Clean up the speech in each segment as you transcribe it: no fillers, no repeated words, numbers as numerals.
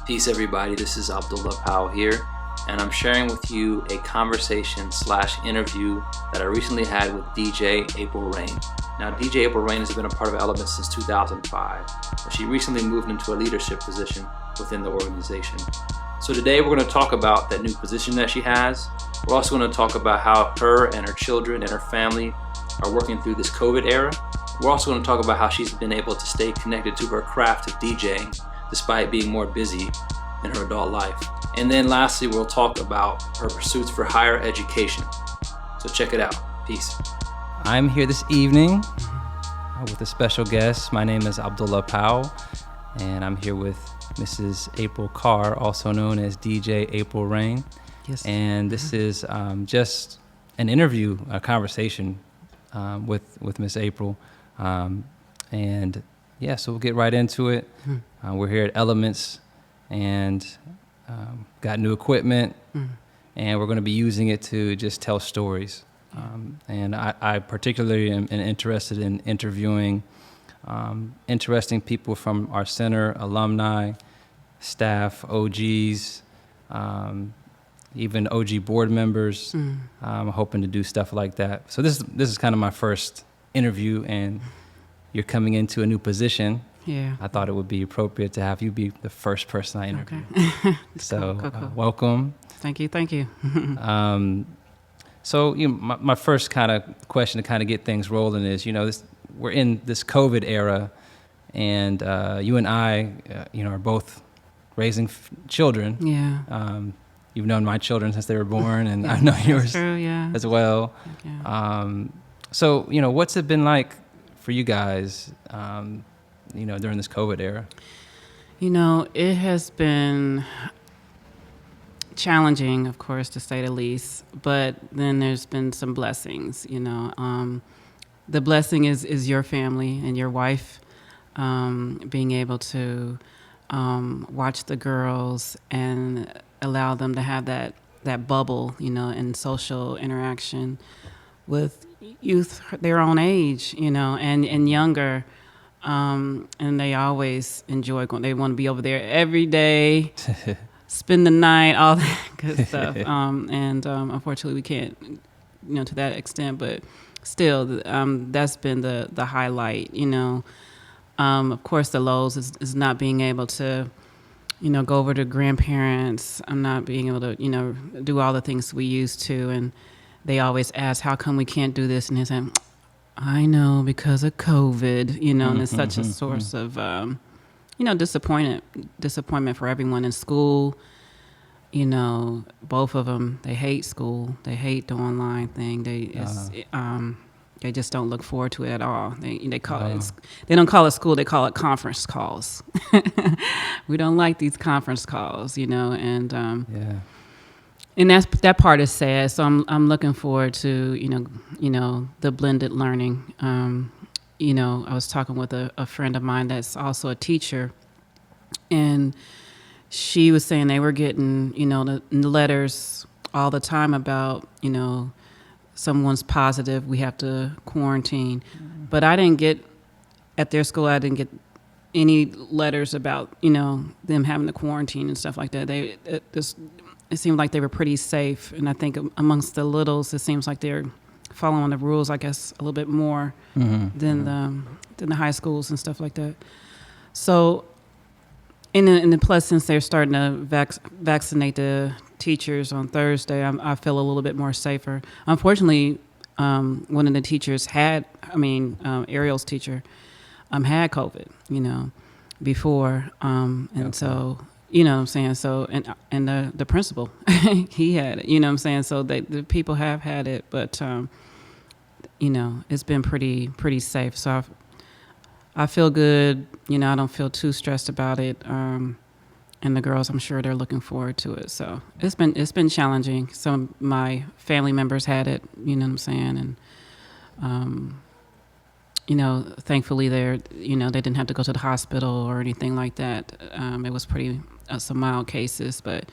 Peace, everybody. This is Abdullah Powell here, and I'm sharing with you a conversation/interview that I recently had with DJ Apryl Reign. Now, DJ Apryl Reign has been a part of Elementz since 2005, but she recently moved into a leadership position within the organization. So today we're going to talk about that new position that she has. We're also going to talk about how her and her children and her family are working through this COVID era. We're also going to talk about how she's been able to stay connected to her craft of DJing despite being more busy in her adult life. And then lastly, we'll talk about her pursuits for higher education. So check it out. Peace. I'm here this evening with a special guest. My name is Abdullah Powell, and I'm here with Mrs. Apryl Carr, also known as DJ Apryl Reign. Yes. And this is just an interview, a conversation with Miss Apryl. And yeah, so we'll get right into it. We're here at Elementz and got new equipment, and we're going to be using it to just tell stories. And I particularly am interested in interviewing interesting people from our center, alumni, staff, OGs, even OG board members. I'm hoping to do stuff like that. So this is kind of my first interview, and you're coming into a new position. Yeah. I thought it would be appropriate to have you be the first person I interview. Okay. So Cool. welcome. Thank you. So my first kind of question to kind of get things rolling is, we're in this COVID era, and you and I, are both raising children. Yeah. You've known my children since they were born, and Yeah, I know that's yours true, yeah. as well. Yeah. So, what's it been like for you guys, during this COVID era? It has been challenging, of course, to say the least, but then there's been some blessings, The blessing is your family and your wife being able to watch the girls and allow them to have that bubble, and social interaction with youth their own age, and younger. And they always enjoy going. They want to be over there every day, spend the night, all that good stuff. And unfortunately, we can't, to that extent. But still, that's been the highlight. Of course, the lows is not being able to, go over to grandparents. I'm not being able to, do all the things we used to. And they always ask, how come we can't do this? And they say, I know, because of COVID, and it's such a source of, disappointment for everyone in school. Both of them, they hate school. They hate the online thing. They just don't look forward to it at all. They call it. They don't call it school. They call it conference calls. We don't like these conference calls, and Yeah. and that part is sad. So I'm looking forward to the blended learning. I was talking with a friend of mine that's also a teacher, and she was saying they were getting the letters all the time about someone's positive, we have to quarantine. But I didn't get, at their school, I didn't get any letters about, them having to quarantine and stuff like that. It seemed like they were pretty safe. And I think amongst the littles, it seems like they're following the rules, I guess, a little bit more than the high schools and stuff like that. So, in the plus, since they're starting to vaccinate the teachers on Thursday, I feel a little bit more safer. Unfortunately, one of the teachers Ariel's teacher, had COVID, before, and okay. So, what I'm saying? So, and the principal, he had it, what I'm saying? So the people have had it, but, it's been pretty safe. So I feel good. I don't feel too stressed about it. And the girls, I'm sure they're looking forward to it. So it's been challenging. Some of my family members had it, what I'm saying? And, thankfully they didn't have to go to the hospital or anything like that. It was pretty, some mild cases, but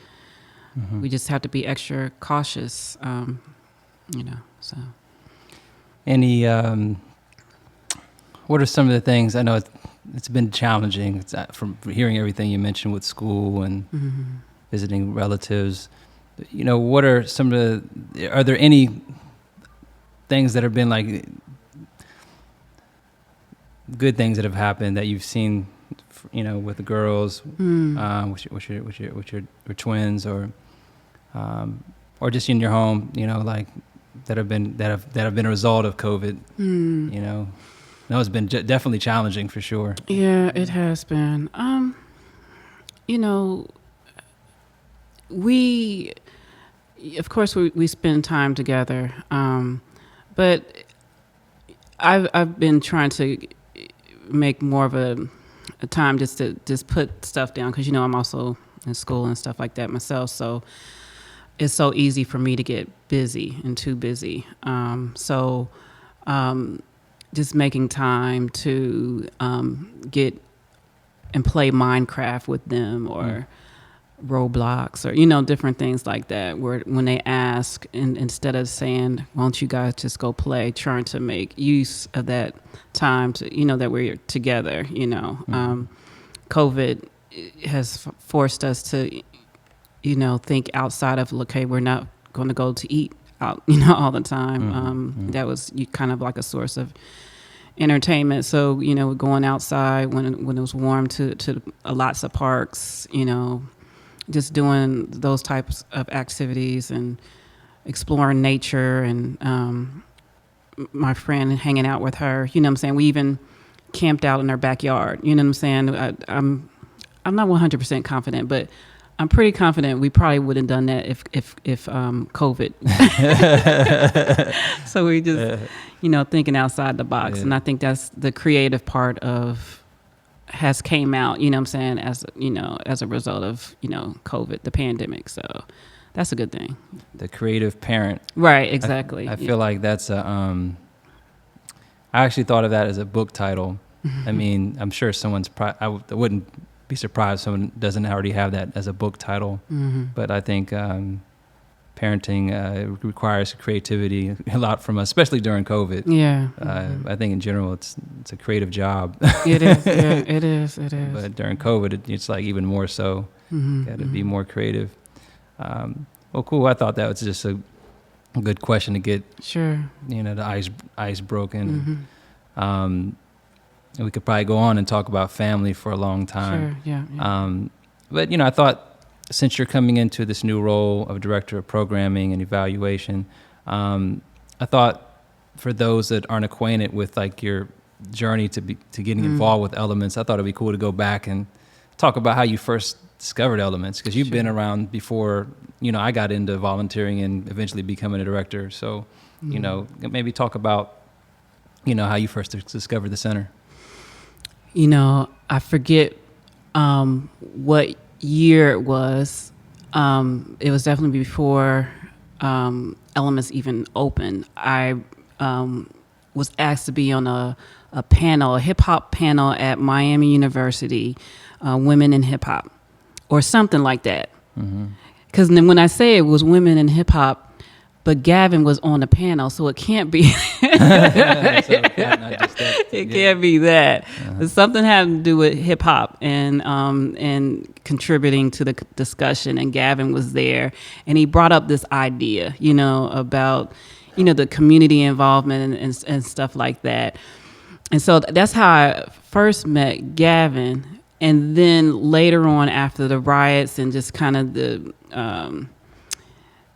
we just have to be extra cautious, so. Any, what are some of the things, I know it's been challenging. It's, from hearing everything you mentioned with school and visiting relatives. You know, what are are there any things that have been like good things that have happened that you've seen, you know, with the girls, with your twins, or just in your home, you know, like that have been a result of COVID. You know, no, it's been definitely challenging for sure. Yeah, it has been. You know, of course we spend time together, but I've been trying to make more of a time just to put stuff down, because, you know, I'm also in school and stuff like that myself, so it's so easy for me to get busy and too busy. Just making time to get and play Minecraft with them, or Roblox, or, you know, different things like that, where when they ask, and instead of saying, why don't you guys just go play, trying to make use of that time to, you know, that we're together, you know. COVID has forced us to, you know, think outside of, okay, we're not going to go to eat out, you know, all the time. That was kind of like a source of entertainment. So, you know, going outside when it was warm to lots of parks, you know, just doing those types of activities and exploring nature, and my friend hanging out with her, you know what I'm saying? We even camped out in her backyard, you know what I'm saying? I'm not 100% confident, but I'm pretty confident we probably would have done that if COVID. So we just, you know, thinking outside the box. And I think that's the creative part has came out, you know what I'm saying, as, you know, as a result of, you know, COVID, the pandemic. So that's a good thing. The creative parent. Right, exactly. I feel like that's I actually thought of that as a book title. I mean, I'm sure I wouldn't be surprised if someone doesn't already have that as a book title. But I think parenting requires creativity a lot from us, especially during COVID. Yeah. I think in general it's a creative job. It is. Yeah, it is. But during COVID, it's like even more so. Got to be more creative. Well, cool. I thought that was just a good question to get. Sure. You know, the ice broken. And we could probably go on and talk about family for a long time. Sure. Yeah. But you know, I thought, since you're coming into this new role of director of programming and evaluation, I thought for those that aren't acquainted with like your journey to getting involved with Elementz, I thought it'd be cool to go back and talk about how you first discovered Elementz, because you've been around before, you know, I got into volunteering and eventually becoming a director. So, you know, maybe talk about, you know, how you first discovered the center. You know, I forget what year it was. It was definitely before Elementz even opened. I was asked to be on a panel, a hip hop panel at Miami University, Women in Hip Hop, or something like that. Because then when I say it was Women in Hip Hop, but Gavin was on the panel, so it can't be. It can't be that. Something having to do with hip hop and contributing to the discussion. And Gavin was there, and he brought up this idea, you know, about, you know, the community involvement and stuff like that. And so that's how I first met Gavin. And then later on, after the riots and just kind of the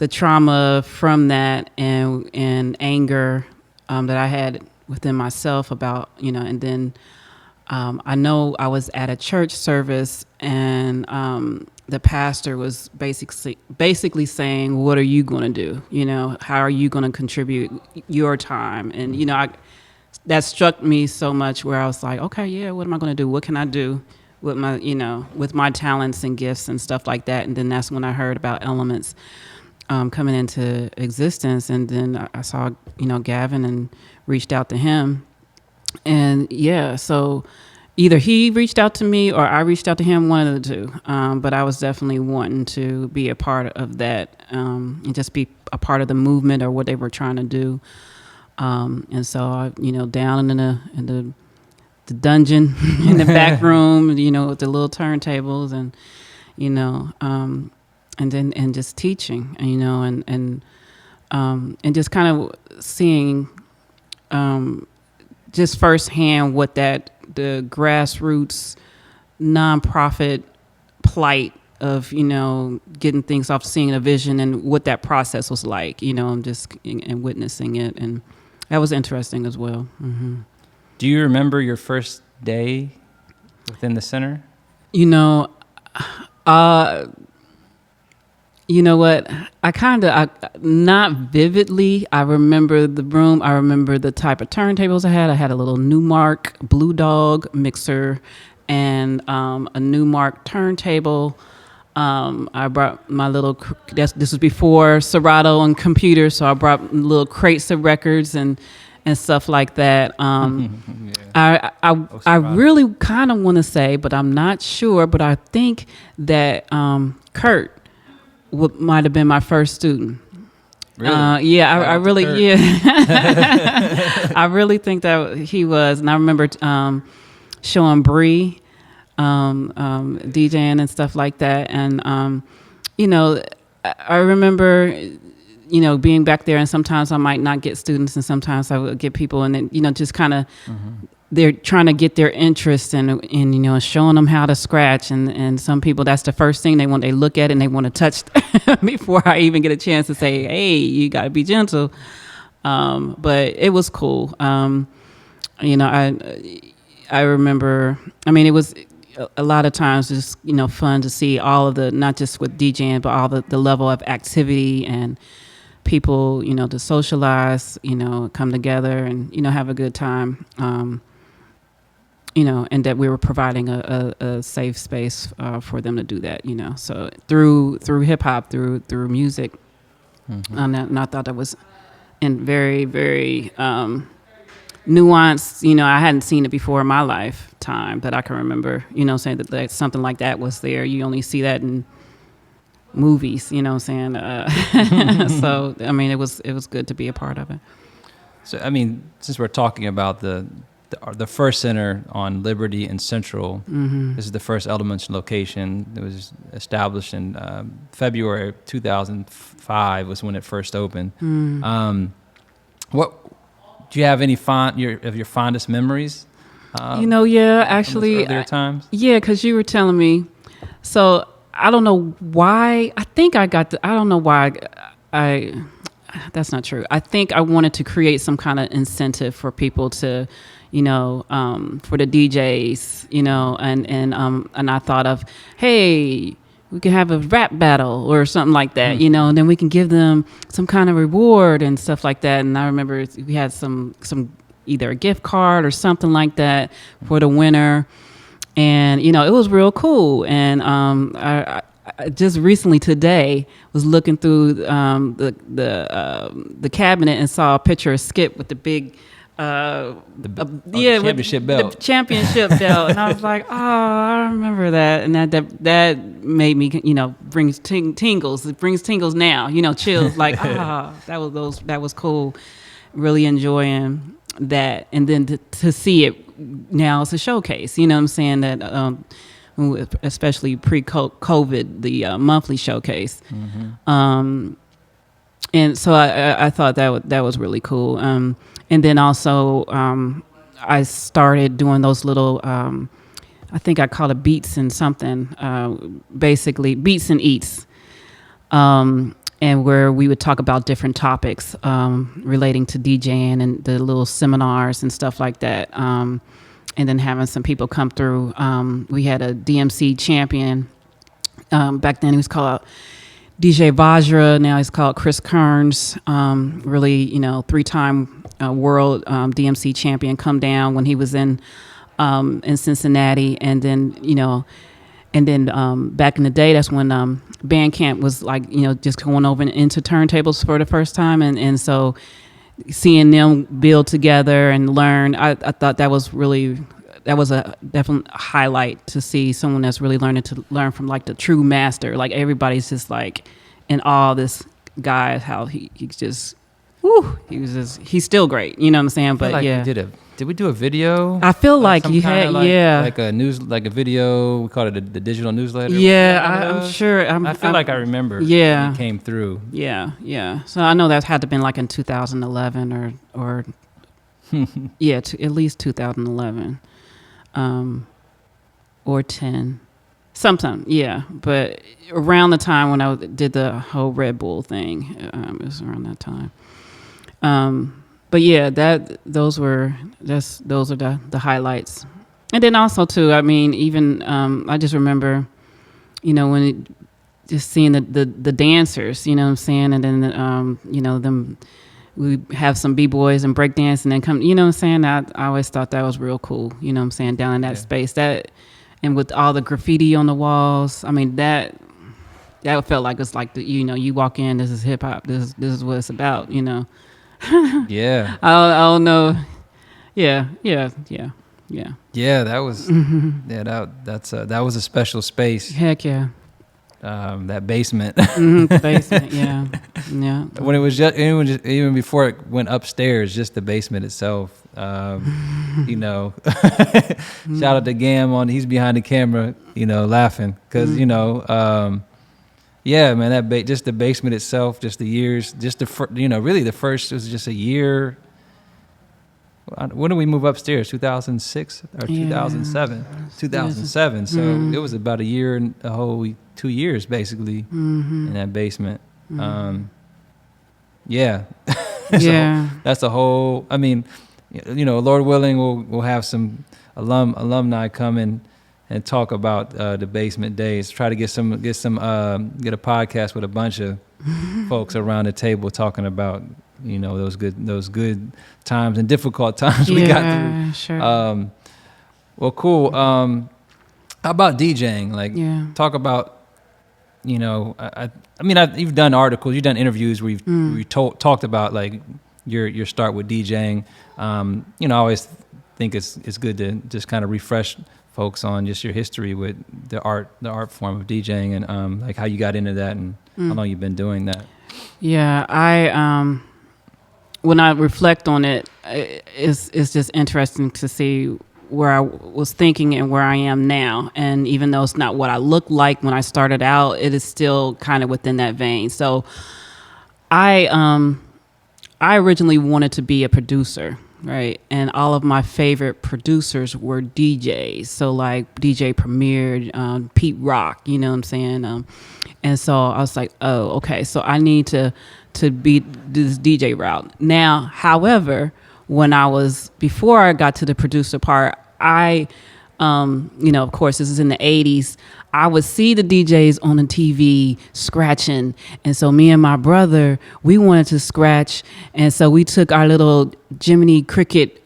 trauma from that and anger that I had within myself about, you know, and then I know I was at a church service, and the pastor was basically saying, what are you going to do? You know, how are you going to contribute your time? And, you know, that struck me so much, where I was like, okay, yeah, what am I going to do? What can I do with my, you know, with my talents and gifts and stuff like that? And then that's when I heard about Elementz coming into existence. And then I saw, you know, Gavin, and reached out to him. And yeah, so either he reached out to me or I reached out to him, one of the two. But I was definitely wanting to be a part of that, and just be a part of the movement or what they were trying to do. And so, you know, down in the the dungeon in the back room, you know, with the little turntables and, you know, and just teaching, you know, and just kind of seeing just firsthand what the grassroots nonprofit plight of, you know, getting things off, seeing a vision and what that process was like, you know, and witnessing it. And that was interesting as well. Mm-hmm. Do you remember your first day within the center? You know, you know what? I not vividly. I remember the room. I remember the type of turntables I had. I had a little Newmark Blue Dog mixer and a Newmark turntable. I brought my little, this was before Serato and computers, so I brought little crates of records and stuff like that. Yeah. I really kind of want to say, but I'm not sure, but I think that Kurt might have been my first student. Really? Yeah, I really, yeah. I really think that he was. And I remember showing Bree, DJing and stuff like that. And, you know, I remember, you know, being back there, and sometimes I might not get students and sometimes I would get people, and then, you know, just kind of, they're trying to get their interest in, you know, showing them how to scratch. And some people, that's the first thing they look at it and they want to touch before I even get a chance to say, hey, you got to be gentle. But it was cool. You know, I remember, I mean, it was a lot of times just, you know, fun to see all of the, not just with DJing, but all the level of activity and people, you know, to socialize, you know, come together and, you know, have a good time. You know, and that we were providing a safe space for them to do that, you know. So through hip hop, through music, and I thought that was very, very nuanced. You know, I hadn't seen it before in my lifetime that I can remember. You know, saying that something like that was there. You only see that in movies. You know, what I'm saying. So I mean, it was good to be a part of it. So I mean, since we're talking about the first center on Liberty and Central, this is the first Elementz location. It was established in February 2005 was when it first opened. What do you have any of your fondest memories? You know, yeah, actually, earlier times. Yeah, because you were telling me. So I don't know why. I think I got. I don't know why. That's not true. I think I wanted to create some kind of incentive for people to, you know, for the DJs, you know, and I thought of, hey, we can have a rap battle or something like that, you know, and then we can give them some kind of reward and stuff like that. And I remember we had some either a gift card or something like that for the winner, and you know, it was real cool. And I just recently today was looking through the cabinet and saw a picture of Skip with the big championship belt. The championship belt, and I was like, oh, I remember that, and that made me, you know, brings tingles. It brings tingles now, you know, chills. Like, that was cool. Really enjoying that, and then to see it now as a showcase. You know what I'm saying? That especially pre-COVID, the monthly showcase. And so I thought that was really cool. And then also I started doing those little, I think I call it beats and something, basically beats and eats, and where we would talk about different topics relating to DJing and the little seminars and stuff like that. And then having some people come through. We had a DMC champion. Back then he was called DJ Vajra. Now he's called Chris Kearns. Really, you know, 3-time world DMC champion, come down when he was in Cincinnati. And then, you know, back in the day, that's when Bandcamp was like, you know, just going over into turntables for the first time. And so seeing them build together and learn, I thought that was a definite highlight to see someone that's really learn from like the true master. Like everybody's just like in awe of this guy, how he's just, he's still great. You know what I'm saying? But like yeah, he did a Did we do a video? I feel like some you kinda had, like, yeah. like a video. We called it the digital newsletter. Yeah, I'm sure. I feel like I remember. Yeah. when it came through. Yeah. So I know that had to been like in 2011 or yeah, at least 2011, or 10, sometime. Yeah, but around the time when I did the whole Red Bull thing, it was around that time. But yeah, those are the highlights. And then also too, I mean, even I just remember, just seeing the dancers, you know what I'm saying, and then them. We have some B-boys and break dance and then come, you know what I'm saying? I always thought that was real cool, you know what I'm saying, down in that space. That, and with all the graffiti on the walls, I mean, that felt like it's like, you walk in, this is hip hop, this is what it's about, Yeah. I don't know. Yeah. Yeah, that was, that was a special space. Heck yeah. That basement. The basement, yeah. When it was just even before it went upstairs, just the basement itself. Shout out to Gam he's behind the camera, laughing because yeah, man, just the basement itself, just the years, just really the first was just a year. When did we move upstairs? 2006 or 2007? 2007. So it was about a year and a whole 2 years basically in that basement. Yeah. So that's a whole. I mean, Lord willing, we'll have some alumni come in and talk about the basement days. Try to get a podcast with a bunch of folks around the table talking about those good times and difficult times we got through. Sure. Well, cool. How about DJing? Talk about. You've done articles, you've done interviews where you've talked about like your start with DJing. I always think it's good to just kind of refresh folks on just your history with the art form of DJing and like how you got into that and how long you've been doing that. Yeah, I when I reflect on it, it's just interesting to see where I was thinking and where I am now. And even though it's not what I looked like when I started out, it is still kind of within that vein. So I originally wanted to be a producer, right? And all of my favorite producers were DJs. So like DJ Premier, Pete Rock, you know what I'm saying? And so I was like, oh, okay. So I need to be this DJ route. Now, however, before I got to the producer part, I, of course, this is in the 80s, I would see the DJs on the TV scratching. And so me and my brother, we wanted to scratch. And so we took our little Jiminy Cricket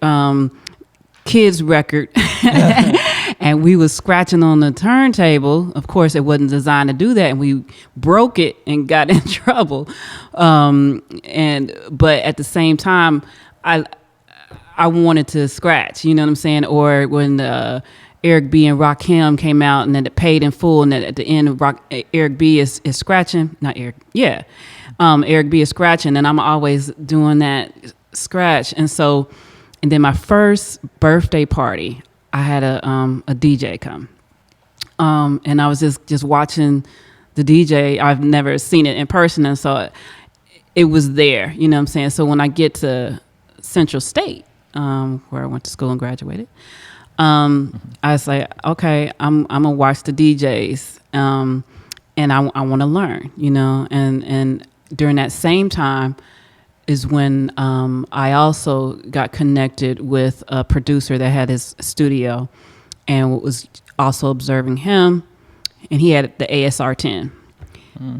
kids record and we was scratching on the turntable. Of course, it wasn't designed to do that. And we broke it and got in trouble. But at the same time, I wanted to scratch, you know what I'm saying? Or when Eric B and Rakim came out and then it paid in full and then at the end Eric B is scratching. Not Eric. Yeah. Eric B is scratching and I'm always doing that scratch. And then my first birthday party, I had a DJ come. And I was just watching the DJ. I've never seen it in person. And so it was there, you know what I'm saying? So when I get to Central State, where I went to school and graduated, I was like, okay, I'm gonna watch the DJs, and I want to learn, and during that same time is when I also got connected with a producer that had his studio and was also observing him, and he had the ASR 10.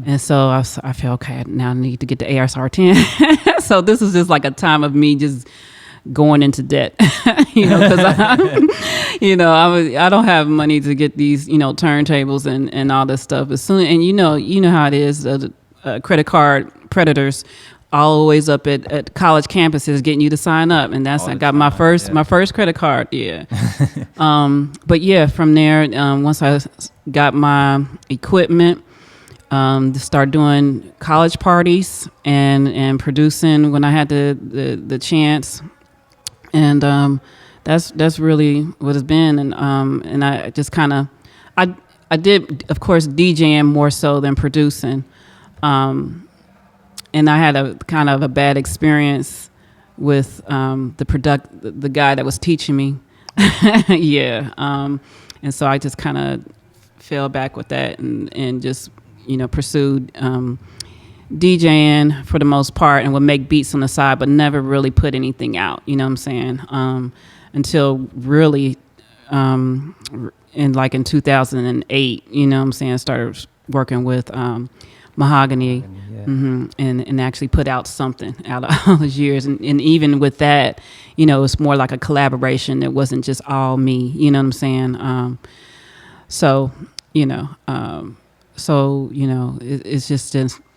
And so I feel, okay, now I need to get the ASR 10. So this is just like a time of me just going into debt, because I don't have money to get these, turntables and all this stuff. As soon, and you know how it is, credit card predators always up at college campuses getting you to sign up, and I got my first credit card. Yeah. But yeah, from there, once I got my equipment, to start doing college parties and producing when I had the chance. And that's really what it's been. And I just kind of, I did, of course, DJing more so than producing. And I had a kind of a bad experience with the guy that was teaching me. Yeah. And so I just kind of fell back with that and just, pursued DJing for the most part, and would make beats on the side, but never really put anything out, you know what I'm saying? Until really in 2008, you know what I'm saying, I started working with Mahogany, Yeah. and actually put out something out of all those years. And even with that, it's more like a collaboration. It wasn't just all me, you know what I'm saying?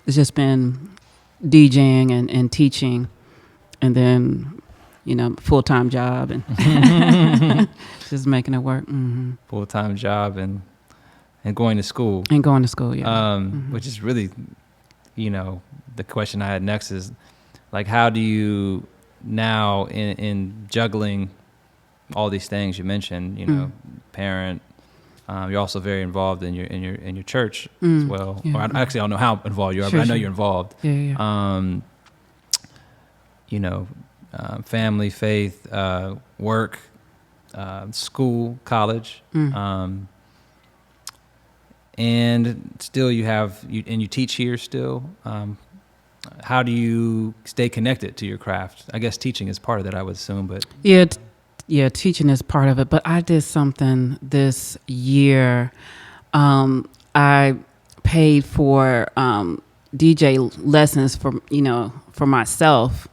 It's just been DJing and teaching, and then, full-time job and just making it work. Mm-hmm. Full-time job and going to school. And going to school, yeah. Which is really, the question I had next is, like, how do you now in juggling all these things you mentioned, parent, you're also very involved in your church as well. Yeah. Or I don't know how involved you are, Sure, but I know sure. you're involved. Yeah. Family, faith, work, school, college, and still you teach here still. How do you stay connected to your craft? I guess teaching is part of that, I would assume, but Yeah, teaching is part of it. But I did something this year. I paid for DJ lessons for myself,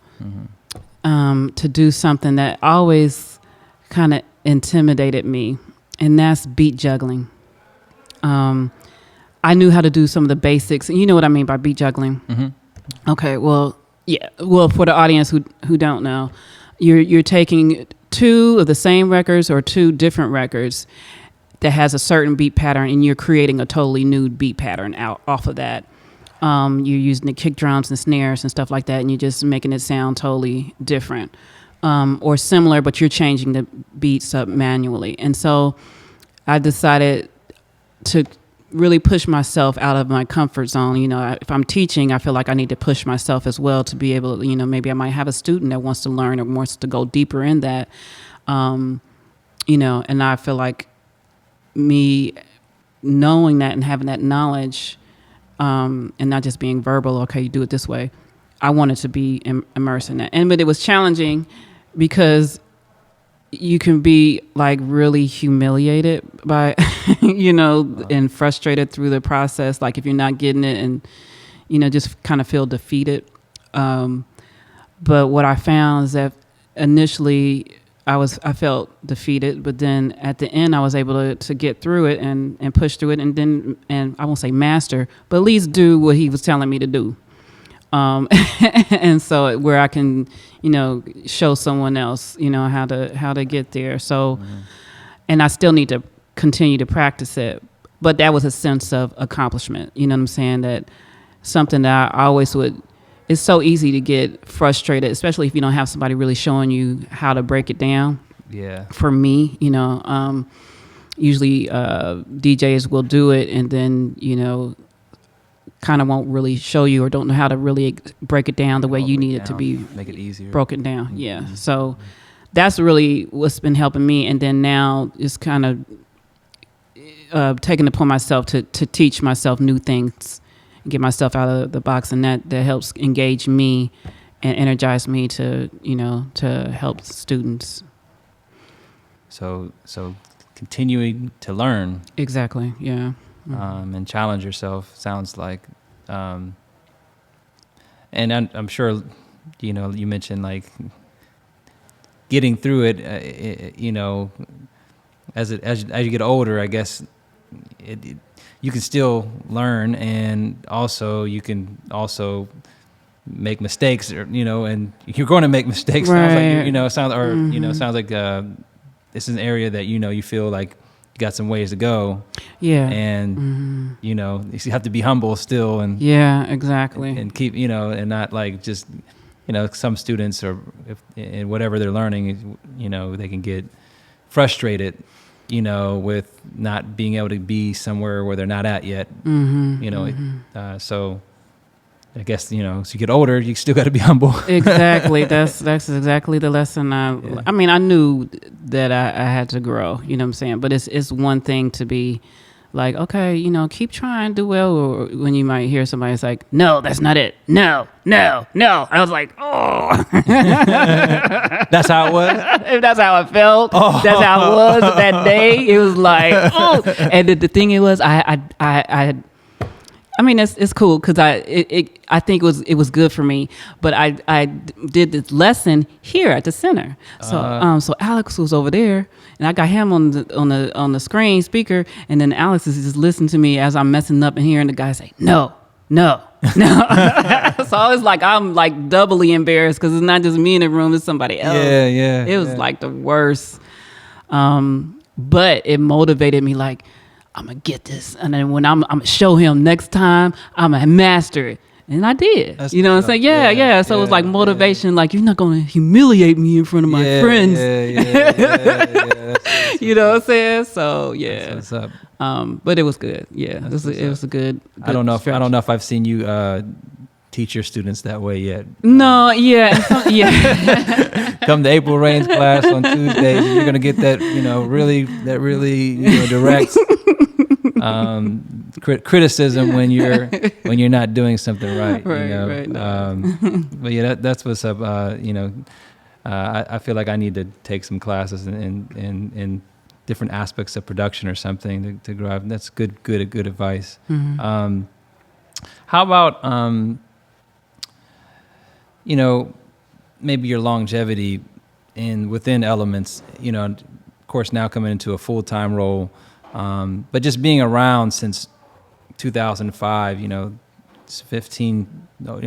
to do something that always kind of intimidated me, and that's beat juggling. I knew how to do some of the basics. You know what I mean by beat juggling? Mm-hmm. Okay, well, yeah. Well, for the audience who don't know, you're taking two of the same records or two different records that has a certain beat pattern, and you're creating a totally new beat pattern off of that. You're using the kick drums and snares and stuff like that, and you're just making it sound totally different, or similar, but you're changing the beats up manually. And so I decided to really push myself out of my comfort zone. If I'm teaching, I feel like I need to push myself as well to be able to, maybe I might have a student that wants to learn or wants to go deeper in that. And I feel like me knowing that and having that knowledge, and not just being verbal, okay, you do it this way. I wanted to be immersed in that. But it was challenging because you can be like really humiliated by, and frustrated through the process. Like if you're not getting it and, just kind of feel defeated. But what I found is that initially I felt defeated, but then at the end I was able to get through it and push through it, and I won't say master, but at least do what he was telling me to do. And so where I can, show someone else, how to get there. So, and I still need to continue to practice it, but that was a sense of accomplishment. You know what I'm saying? That something that I always would. It's so easy to get frustrated, especially if you don't have somebody really showing you how to break it down. yeah. For me, usually DJs will do it and then, kind of won't really show you or don't know how to really break it down the way you need it to be Make it easier. broken down. Yeah. So that's really what's been helping me. And then now it's kind of taking it upon myself to teach myself new things, get myself out of the box, and that helps engage me and energize me to help students. So continuing to learn. Exactly. Yeah. And challenge yourself sounds like, and I'm sure, you mentioned like getting through it, as you get older, I guess you can still learn, and also you can also make mistakes, or and you're going to make mistakes. Right. Sounds like sounds like this is an area that you feel like you got some ways to go. Yeah. And you have to be humble still, and yeah, exactly. and keep and not like just some students are, in whatever they're learning, they can get frustrated, with not being able to be somewhere where they're not at yet. So I guess, as you get older, you still got to be humble. Exactly. That's exactly the lesson. I mean, I knew that I had to grow, you know what I'm saying? But it's one thing to be like, okay, keep trying, do well. Or when you might hear somebody, it's like, no, that's not it. No. I was like, oh. That's how it was? That's how I felt. Oh. That's how it was that day. It was like, oh. And the thing it was, I mean, it's cool because I think it was good for me. But I did this lesson here at the center. So so Alex was over there, and I got him on the screen speaker, and then Alex is just listening to me as I'm messing up and hearing the guy say no. So it's like I'm like doubly embarrassed because it's not just me in the room; it's somebody else. Yeah. It was like the worst. But it motivated me like, I'm going to get this. And then when I'm going to show him next time, I'm going to master it. And I did. What I'm saying? Yeah. So it was like motivation, like, you're not going to humiliate me in front of my friends. You know what I'm saying? So, yeah. That's what's up. But it was good. Yeah. It was a good I don't know if I've seen you teach your students that way yet. No, yeah. Come to Apryl Reign's class on Tuesdays, you're going to get that, really direct criticism when you're not doing something right. Right. But yeah, that's what's up. I feel like I need to take some classes in different aspects of production or something to grow up. That's good advice. Mm-hmm. How about maybe your longevity within Elementz, of course now coming into a full-time role, but just being around since 2005, it's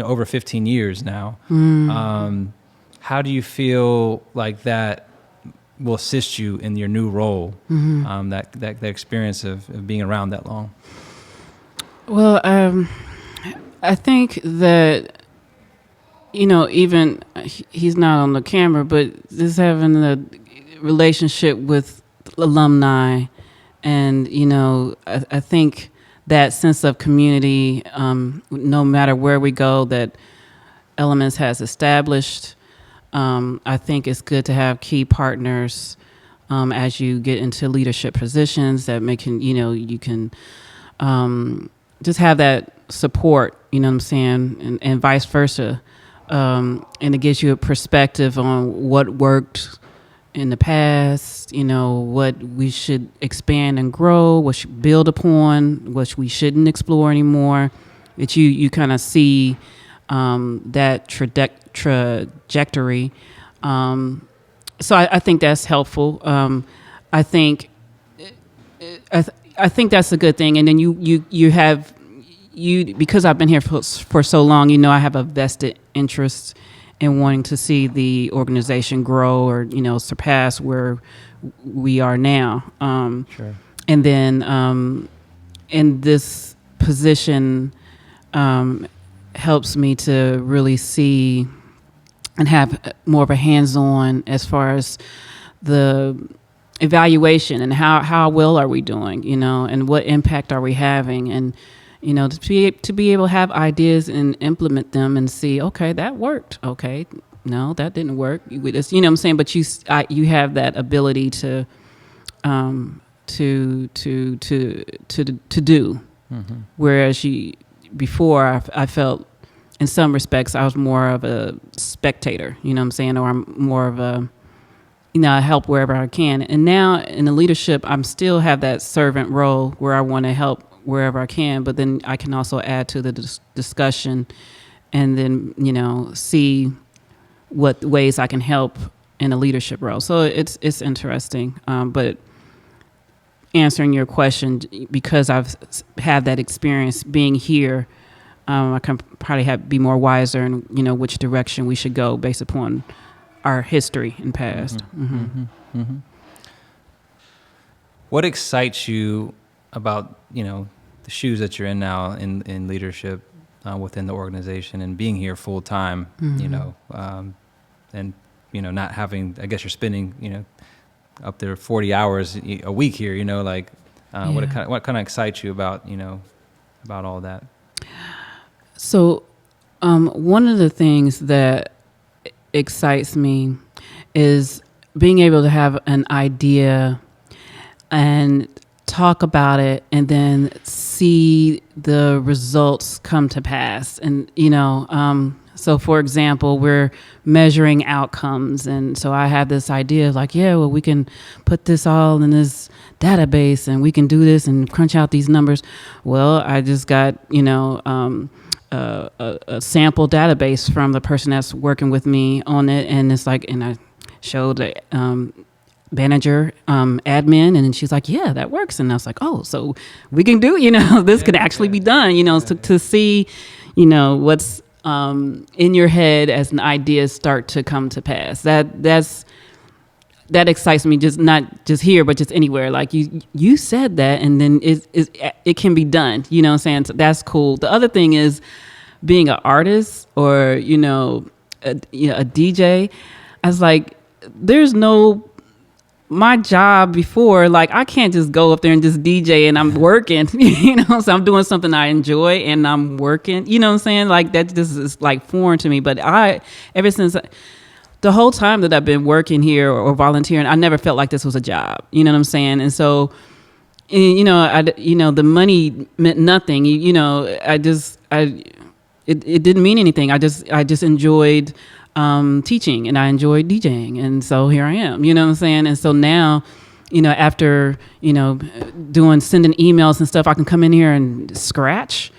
over 15 years now. How do you feel like that will assist you in your new role, that experience of being around that long? Well, I think that, even he's not on the camera, but just having a relationship with alumni and, I think that sense of community, no matter where we go, that Elementz has established. I think it's good to have key partners as you get into leadership positions that you can just have that support, you know what I'm saying, and vice versa. And it gives you a perspective on what worked in the past, what we should expand and grow, what should build upon, what we shouldn't explore anymore. That you kind of see that trajectory. So I think that's helpful. I think that's a good thing. And then you have because I've been here for so long, I have a vested interest in wanting to see the organization grow or surpass where we are now. Sure. And then in this position helps me to really see and have more of a hands-on as far as the evaluation and how well are we doing, and what impact are we having, and to be able to have ideas and implement them and see, okay, that worked. Okay, no, that didn't work. What I'm saying? But you have that ability to do. Mm-hmm. Whereas before I felt in some respects I was more of a spectator, or I'm more of a, I help wherever I can. And now in the leadership, I'm still have that servant role where I want to help wherever I can, but then I can also add to the discussion and then, see what ways I can help in a leadership role. So it's interesting. But answering your question, because I've had that experience being here, I can probably be more wiser in, which direction we should go based upon our history and past. Mm-hmm. Mm-hmm. Mm-hmm. What excites you about, the shoes that you're in now in leadership? within the organization and being here full time, and not having, I guess you're spending, up there 40 hours a week here, what kind of excites you about, about all that? So, one of the things that excites me is being able to have an idea and talk about it and then see the results come to pass. And, so for example, we're measuring outcomes. And so I have this idea of we can put this all in this database and we can do this and crunch out these numbers. Well, I just got, a sample database from the person that's working with me on it. And it's and I showed the manager, admin, and she's like, yeah, that works. And I was like, oh, so we can do, this could actually be done, to see, what's in your head as an idea start to come to pass. That excites me, just not just here, but just anywhere. You said that, and then it can be done. You know what I'm saying? So that's cool. The other thing is being an artist or a DJ. I was there's no. My job before, I can't just go up there and just DJ and I'm working, so I'm doing something I enjoy and I'm working, you know what I'm saying? That just is foreign to me. But ever since the whole time that I've been working here or volunteering, I never felt like this was a job, you know what I'm saying? And so, the money meant nothing, it didn't mean anything. I just enjoyed teaching and I enjoyed DJing. And so here I am, you know what I'm saying? And so now, after, sending emails and stuff, I can come in here and scratch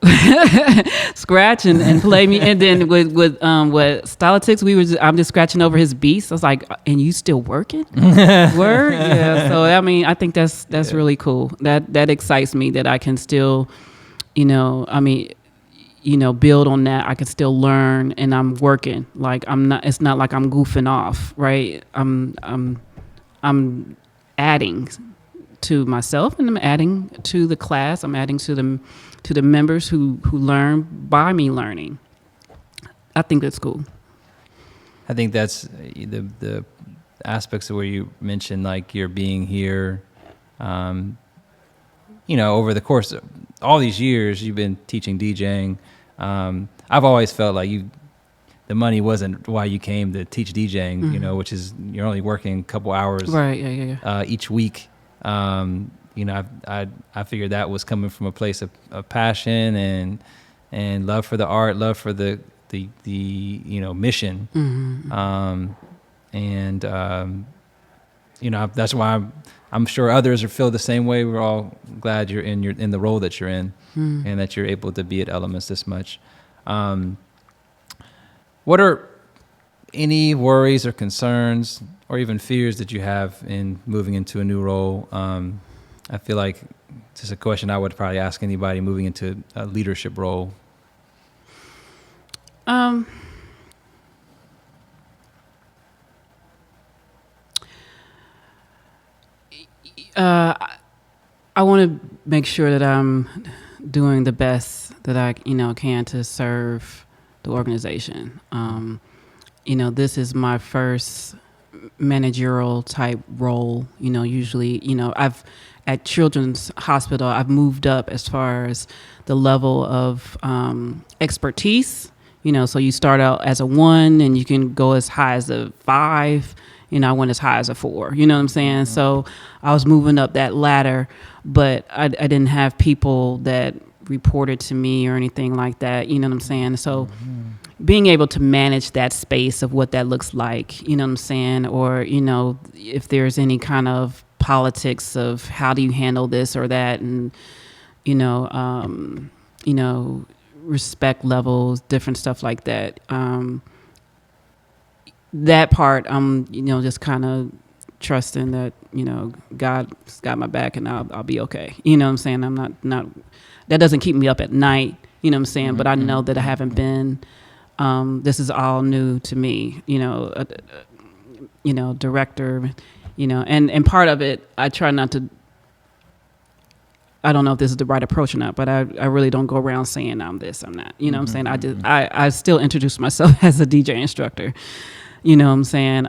and play me. And then with Stylitics, I'm just scratching over his beats. I was like, and you still working? Word? Yeah. So, I think that's really cool. That excites me that I can still, build on that. I can still learn and I'm working. It's not like I'm goofing off, right? I'm adding to myself and I'm adding to the class. I'm adding to the members who learn by me learning. I think that's cool. I think that's the aspects of where you mentioned you're being here, over the course of all these years you've been teaching DJing. I've always felt the money wasn't why you came to teach DJing, which is you're only working a couple hours right, yeah. Each week. I figured that was coming from a place of passion and love for the art, love for the mission. That's why I'm sure others feel the same way. We're all glad you're in the role that you're in, and that you're able to be at Elementz this much. What are any worries or concerns or even fears that you have in moving into a new role? I feel like this is a question I would probably ask anybody moving into a leadership role. I want to make sure that I'm doing the best that I, can to serve the organization. This is my first managerial type role. Usually, I've at Children's Hospital, I've moved up as far as the level of expertise. So you start out as a 1 and you can go as high as a 5. I went as high as a 4, you know what I'm saying? Mm-hmm. So I was moving up that ladder, but I didn't have people that reported to me or anything like that, you know what I'm saying? So being able to manage that space of what that looks like, you know what I'm saying? Or, if there's any kind of politics of how do you handle this or that, and, respect levels, different stuff like that. That part, I'm, just kind of trusting that, God's got my back and I'll be okay. You know what I'm saying? I'm not, that doesn't keep me up at night, you know what I'm saying? Mm-hmm. But I know that I haven't been, this is all new to me, director, and part of it, I try not to, I don't know if this is the right approach or not, but I really don't go around saying I'm this, I'm that. You know what I'm saying? I still introduce myself as a DJ instructor. You know what I'm saying?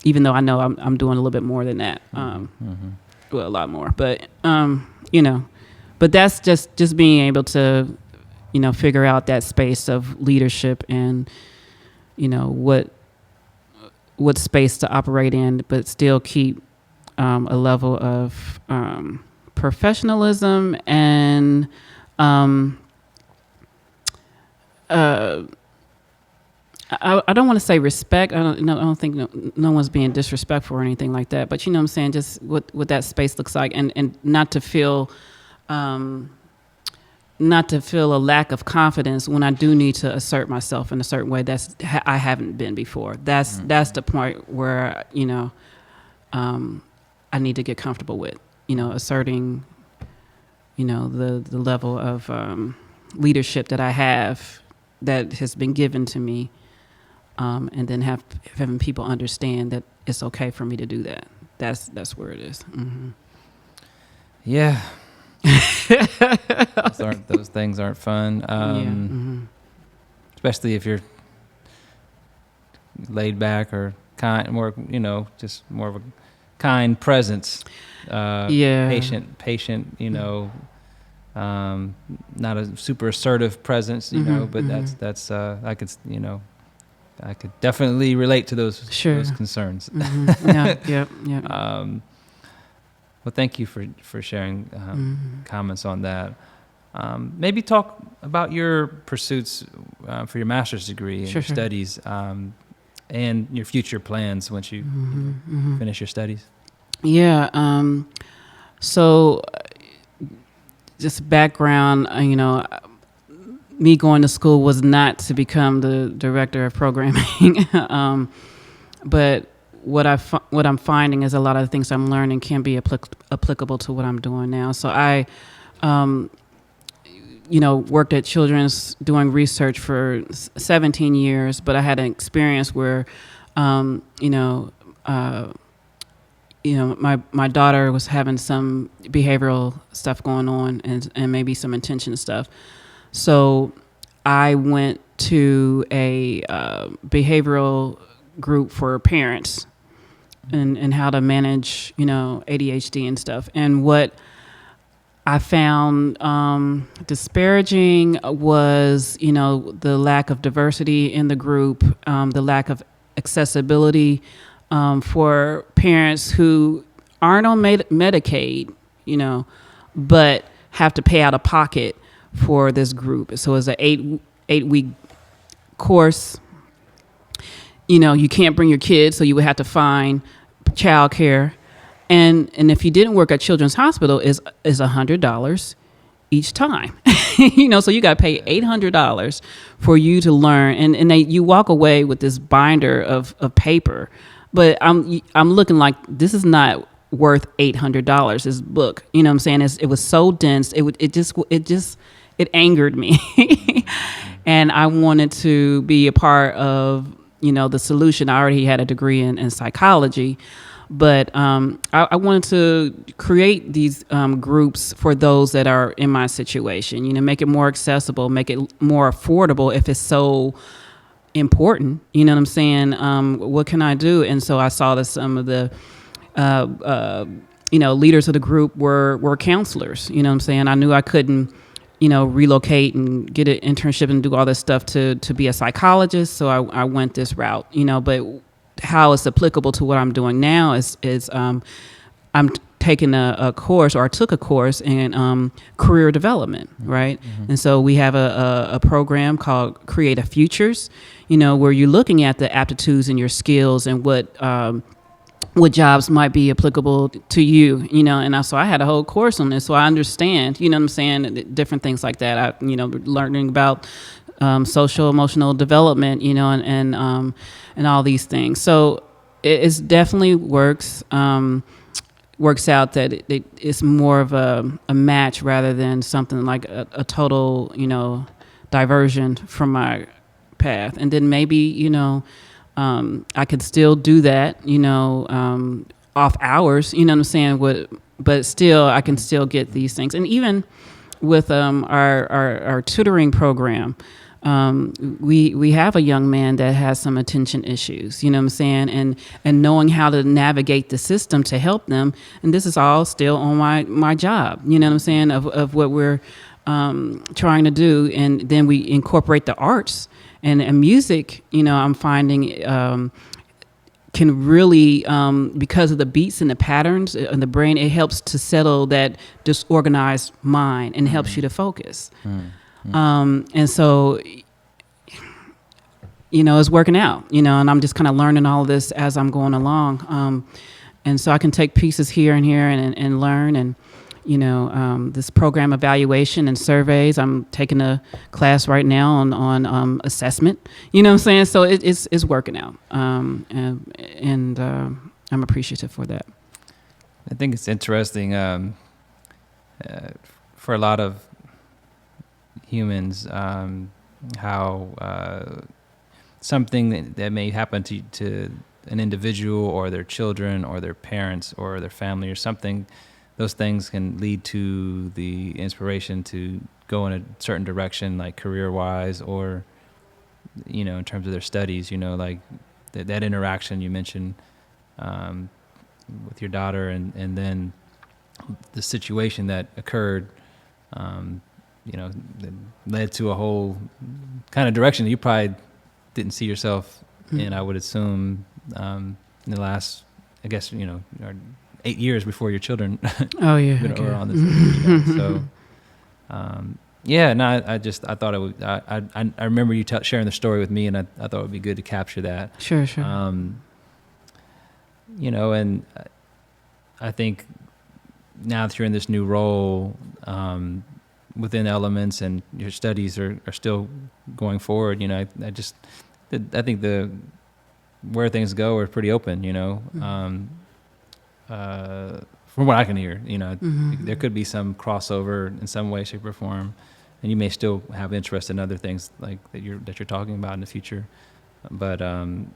Even though I know I'm doing a little bit more than that. Well, a lot more. But, but that's just being able to, figure out that space of leadership and, what space to operate in, but still keep a level of professionalism and I don't want to say respect. I don't think no one's being disrespectful or anything like that. But you know what I'm saying, just what that space looks like, and not to feel a lack of confidence when I do need to assert myself in a certain way I haven't been before. That's the point where I need to get comfortable with asserting the level of leadership that I have that has been given to me. And then having people understand that it's okay for me to do that. That's where it is. Mm-hmm. Yeah. those things aren't fun. Especially if you're laid back or kind, more just more of a kind presence. Patient. Not a super assertive presence, but that's I could definitely relate to those concerns. Yeah. Well, thank you for sharing comments on that. Maybe talk about your pursuits for your master's degree and your studies, and your future plans once you finish your studies. Yeah. So, just background, me going to school was not to become the director of programming, but what I'm finding is a lot of the things I'm learning can be applicable to what I'm doing now. So I, worked at Children's doing research for 17 years, but I had an experience where, my daughter was having some behavioral stuff going on and maybe some intention stuff. So I went to a behavioral group for parents and how to manage, ADHD and stuff. And what I found disparaging was, the lack of diversity in the group, the lack of accessibility for parents who aren't on Medicaid, but have to pay out of pocket for this group. So it's an 8-week course. You can't bring your kids, so you would have to find childcare. And if you didn't work at Children's Hospital, is $100 each time. So you got to pay $800 for you to learn. And you walk away with this binder of paper. But I'm looking like this is not worth $800. This book, you know what I'm saying? It was so dense. It angered me. And I wanted to be a part of, the solution. I already had a degree in psychology, but I wanted to create these groups for those that are in my situation, make it more accessible, make it more affordable if it's so important. You know what I'm saying? What can I do? And so I saw that some of the leaders of the group were counselors. You know what I'm saying? I knew I couldn't relocate and get an internship and do all this stuff to be a psychologist. So I went this route, but how it's applicable to what I'm doing now is I'm taking a course, or I took a course in career development, right? Mm-hmm. And so we have a program called Creative Futures, where you're looking at the aptitudes and your skills and what jobs might be applicable to you, and so I had a whole course on this, so I understand, what I'm saying, different things like that. I, learning about social emotional development, and all these things. So it's definitely works out that it's more of a match rather than something like a total, diversion from my path. And then maybe, I could still do that, off hours, what I'm saying, but still, I can still get these things. And even with our tutoring program, we have a young man that has some attention issues, you know what I'm saying? And knowing how to navigate the system to help them. And this is all still on my job, you know what I'm saying, of what we're trying to do. And then we incorporate the arts and music, you know, I'm finding can really, because of the beats and the patterns in the brain, it helps to settle that disorganized mind and helps you to focus. And so, you know, it's working out, you know, and I'm just kind of learning all of this as I'm going along. And so I can take pieces here and here and learn. And, you know, this program evaluation and surveys, I'm taking a class right now on assessment, you know what I'm saying? So it's working out. And I'm appreciative for that. I think it's interesting for a lot of humans, how something that may happen to an individual or their children or their parents or their family or something, those things can lead to the inspiration to go in a certain direction, like career-wise, or, you know, in terms of their studies, you know, like that interaction you mentioned with your daughter, and then the situation that occurred, you know, that led to a whole kind of direction that you probably didn't see yourself in, I would assume, in the last, I guess, you know, 8 years before your children oh yeah okay. were on this. So yeah, no, I thought it would, I remember you sharing the story with me, and I thought it would be good to capture that. Sure. You know, and I think now that you're in this new role within Elementz and your studies are still going forward, you know, I think where things go are pretty open, you know. From what I can hear, you know, there could be some crossover in some way, shape, or form, and you may still have interest in other things like that you're talking about in the future. But I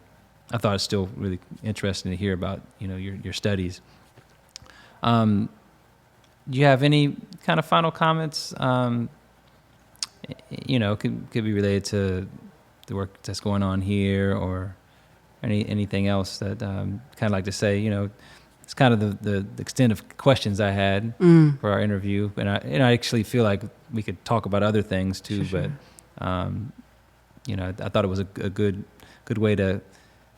thought it's still really interesting to hear about, you know, your studies. Do you have any kind of final comments? You know, could be related to the work that's going on here, or anything else that kind of like to say, you know. It's kind of the extent of questions I had for our interview, and I actually feel like we could talk about other things too. Sure. But you know, I thought it was a good way to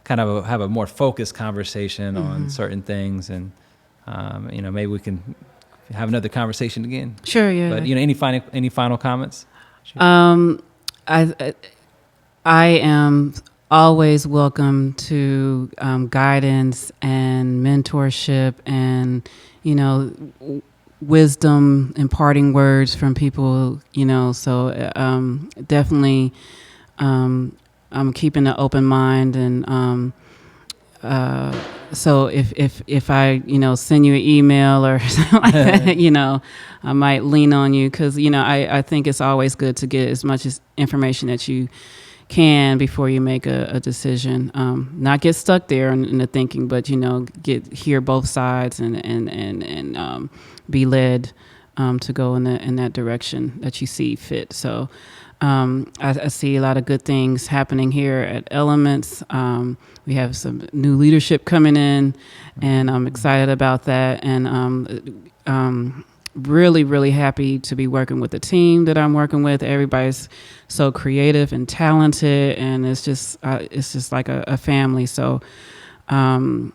kind of have a more focused conversation on certain things, and you know, maybe we can have another conversation again. Sure, yeah. But you know, any final comments? Sure. I am always welcome to guidance and mentorship and, you know, wisdom, imparting words from people, you know, so definitely I'm keeping an open mind, and so if I, you know, send you an email or something like that, you know, I might lean on you, because, you know, I think it's always good to get as much information that you can before you make a decision. Not get stuck there in the thinking, but, you know, hear both sides and be led to go in that direction that you see fit. So I see a lot of good things happening here at Elementz. We have some new leadership coming in, and I'm excited about that. And really, really happy to be working with the team that I'm working with. Everybody's so creative and talented, and it's just like a family. So I'm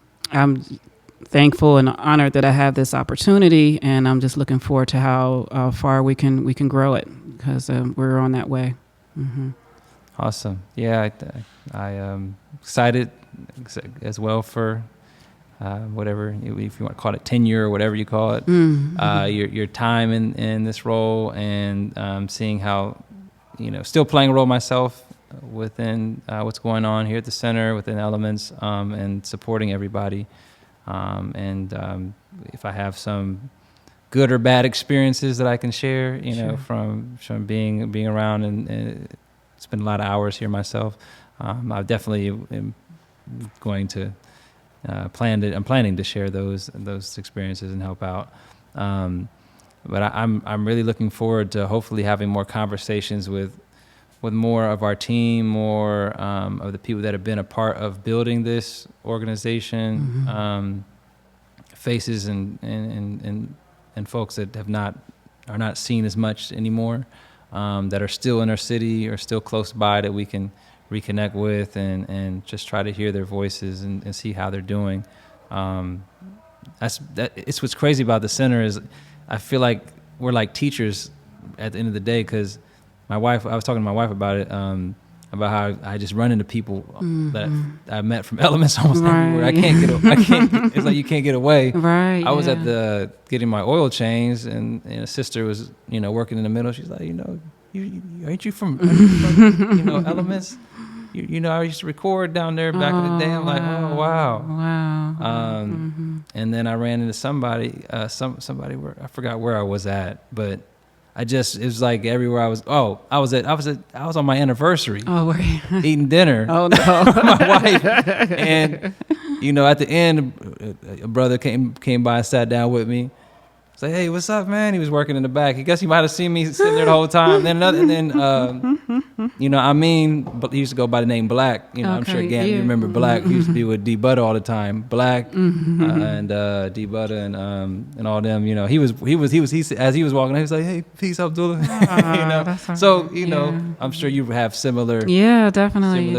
thankful and honored that I have this opportunity, and I'm just looking forward to how far we can grow it, because we're on that way. Mm-hmm. Awesome. Yeah, I am excited as well for whatever, if you want to call it tenure or whatever you call it, your time in this role, and seeing how, you know, still playing a role myself within what's going on here at the center, within Elementz, and supporting everybody. And if I have some good or bad experiences that I can share, you know, from being around and spend a lot of hours here myself, I definitely am going to I'm planning to share those experiences and help out. But I'm really looking forward to hopefully having more conversations with more of our team, more of the people that have been a part of building this organization, faces and folks that are not seen as much anymore, that are still in our city or still close by that we can reconnect with and just try to hear their voices and see how they're doing. It's what's crazy about the center is I feel like we're like teachers at the end of the day, because I was talking to my wife about it, about how I just run into people that I met from Elementz almost everywhere. It's like you can't get away. Right. I was at getting my oil changed, and a sister was, working in the middle. She's like, aren't you from Elementz? I used to record down there back in the day. I'm like, oh wow. And then I ran into somebody where I forgot where I was at, but it was like everywhere I was. Oh, I was on my anniversary. Oh, were you? Eating dinner. Oh no, with my wife. And at the end, a brother came by and sat down with me. It's like, hey, what's up, man? He was working in the back. I guess he might have seen me sitting there the whole time. But he used to go by the name Black. I'm sure Gam, you remember Black. He used to be with D Butter all the time. Black and D Butter and all them. He as he was walking, he was like, hey, peace, Abdullah. I'm sure you have similar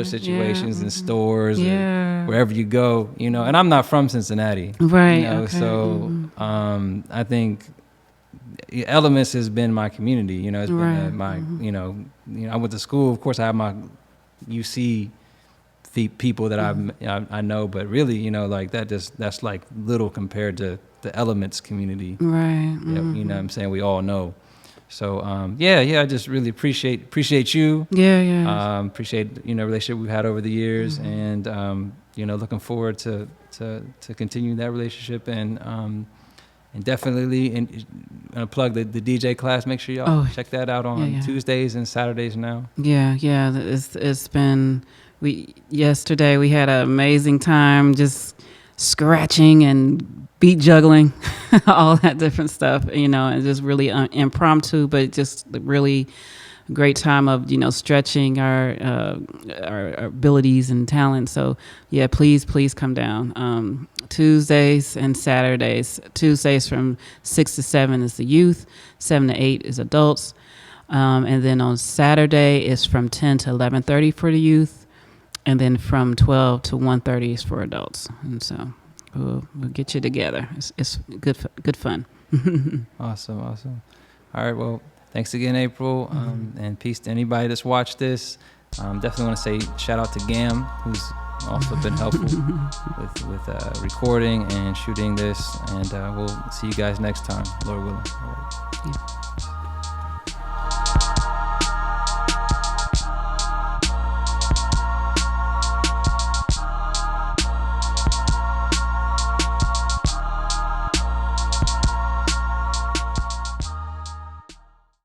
situations in stores or wherever you go. And I'm not from Cincinnati. Right. I think Elementz has been my community. It's been my, I went to school. Of course, I have my UC people that I know, but really, that's like little compared to the Elementz community. Right. What I'm saying? We all know. So, I just really appreciate you. Yeah. Appreciate, relationship we've had over the years, and, looking forward to continue that relationship and definitely plug the DJ class. Make sure y'all check that out on Tuesdays and Saturdays now. Yeah. It's been, yesterday we had an amazing time just scratching and beat juggling, all that different stuff, and just really impromptu, but just really great time of stretching our abilities and talent. So please come down. Tuesdays and Saturdays. Tuesdays from 6 to 7 is the youth, 7 to 8 is adults, and then on Saturday is from 10 to 11:30 for the youth, and then from 12 to 1:30 is for adults. And so we'll get you together. It's good fun. Awesome. All right, well, thanks again, Apryl, and peace to anybody that's watched this. Definitely want to say shout out to Gam, who's also been helpful with recording and shooting this. And we'll see you guys next time, Lord willing. All right.